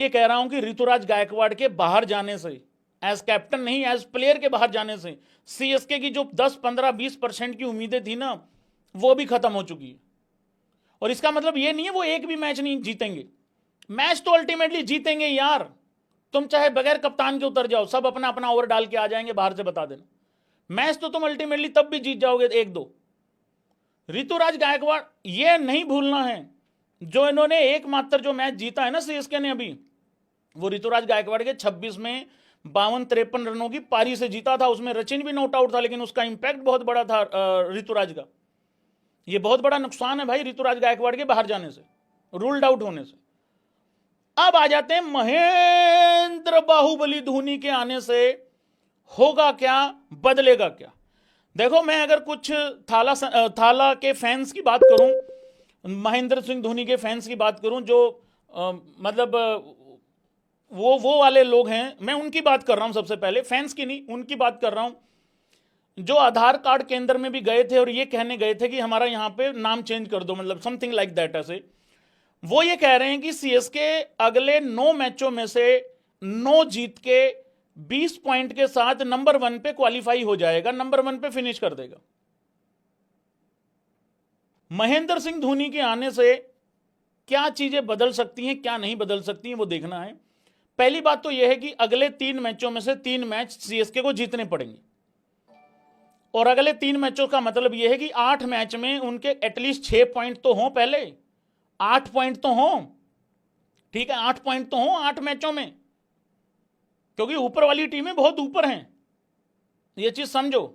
ये कह रहा हूं कि ऋतुराज गायकवाड़ के बाहर जाने से, एज कैप्टन नहीं एज प्लेयर के बाहर जाने से सीएसके की जो 10, 15, 20% की उम्मीदें थी ना, वो भी खत्म हो चुकी है। और इसका मतलब ये नहीं है वो एक भी मैच नहीं जीतेंगे, मैच तो अल्टीमेटली जीतेंगे यार। तुम चाहे बगैर कप्तान के उतर जाओ, सब अपना अपना ओवर डाल के आ जाएंगे बाहर से, बता देना। मैच तो तुम अल्टीमेटली तब भी जीत जाओगे 1-2। ऋतुराज गायकवाड़, ये नहीं भूलना है, जो इन्होंने एकमात्र जो मैच जीता है ना सीएसके ने अभी, वो ऋतुराज गायकवाड़ के 26 में 52-53 रनों की पारी से जीता था। उसमें रचिन भी नॉट आउट था, लेकिन उसका इंपैक्ट बहुत बड़ा था ऋतुराज का। ये बहुत बड़ा नुकसान है भाई ऋतुराज गायकवाड़ के बाहर जाने से, रूल्ड आउट होने से। अब आ जाते हैं महेंद्र बाहुबली धोनी के आने से होगा क्या, बदलेगा क्या। देखो, मैं अगर कुछ थाला के फैंस की बात करूं, महेंद्र सिंह धोनी के फैंस की बात करूं, जो मतलब वो वाले लोग हैं, मैं उनकी बात कर रहा हूं सबसे पहले, फैंस की नहीं, उनकी बात कर रहा हूं जो आधार कार्ड केंद्र में भी गए थे और ये कहने गए थे कि हमारा यहां पे नाम चेंज कर दो, मतलब समथिंग लाइक दैट। ऐसे वो ये कह रहे हैं कि सीएसके अगले 9 मैचों में से 9 जीत के 20 पॉइंट के साथ नंबर 1 पे क्वालिफाई हो जाएगा, नंबर 1 पे फिनिश कर देगा। महेंद्र सिंह धोनी के आने से क्या चीजें बदल सकती हैं, क्या नहीं बदल सकती हैं, वो देखना है। पहली बात तो यह है कि अगले 3 मैचों में से 3 मैच सीएसके को जीतने पड़ेंगे, और अगले 3 मैचों का मतलब यह है कि 8 मैच में उनके एटलीस्ट 6 पॉइंट तो हों, पहले 8 पॉइंट तो हों, ठीक है, 8 पॉइंट तो हों 8 मैचों में, क्योंकि ऊपर वाली टीमें बहुत ऊपर हैं, ये चीज समझो।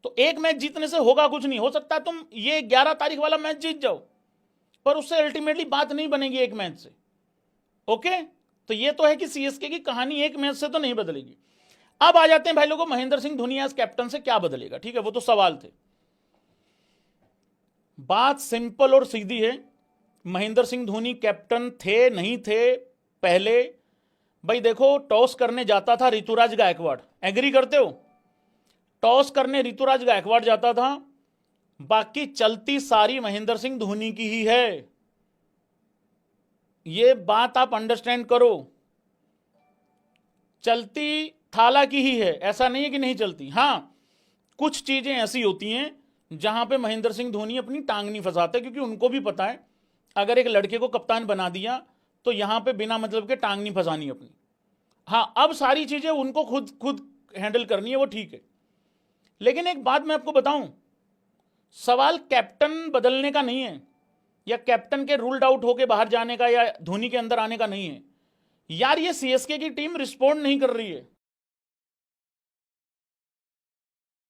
तो एक मैच जीतने से होगा कुछ नहीं, हो सकता है तुम ये 11 तारीख वाला मैच जीत जाओ, पर उससे अल्टीमेटली बात नहीं बनेगी एक मैच से। ओके, तो ये तो है कि सीएसके की कहानी एक मैच से तो नहीं बदलेगी। अब आ जाते हैं भाई लोगों, महेंद्र सिंह धोनी एज कैप्टन से क्या बदलेगा, ठीक है, वो तो सवाल थे। बात सिंपल और सीधी है, महेंद्र सिंह धोनी कैप्टन थे नहीं थे पहले, भाई देखो, टॉस करने जाता था ऋतुराज गायकवाड़, एग्री करते हो? टॉस करने ऋतुराज गायकवाड़ जाता था, बाकी चलती सारी महेंद्र सिंह धोनी की ही है। ये बात आप अंडरस्टैंड करो, चलती थाला की ही है, ऐसा नहीं है कि नहीं चलती। हां, कुछ चीजें ऐसी होती हैं जहां पे महेंद्र सिंह धोनी अपनी टांग नहीं फंसाते, क्योंकि उनको भी पता है अगर एक लड़के को कप्तान बना दिया तो यहां पे बिना मतलब के टांग नहीं फंसानी अपनी। हाँ, अब सारी चीजें उनको खुद खुद हैंडल करनी है, वो ठीक है। लेकिन एक बात मैं आपको बताऊं, सवाल कैप्टन बदलने का नहीं है, या कैप्टन के रूल्ड आउट होके बाहर जाने का, या धोनी के अंदर आने का नहीं है यार। ये सीएसके की टीम रिस्पॉन्ड नहीं कर रही है,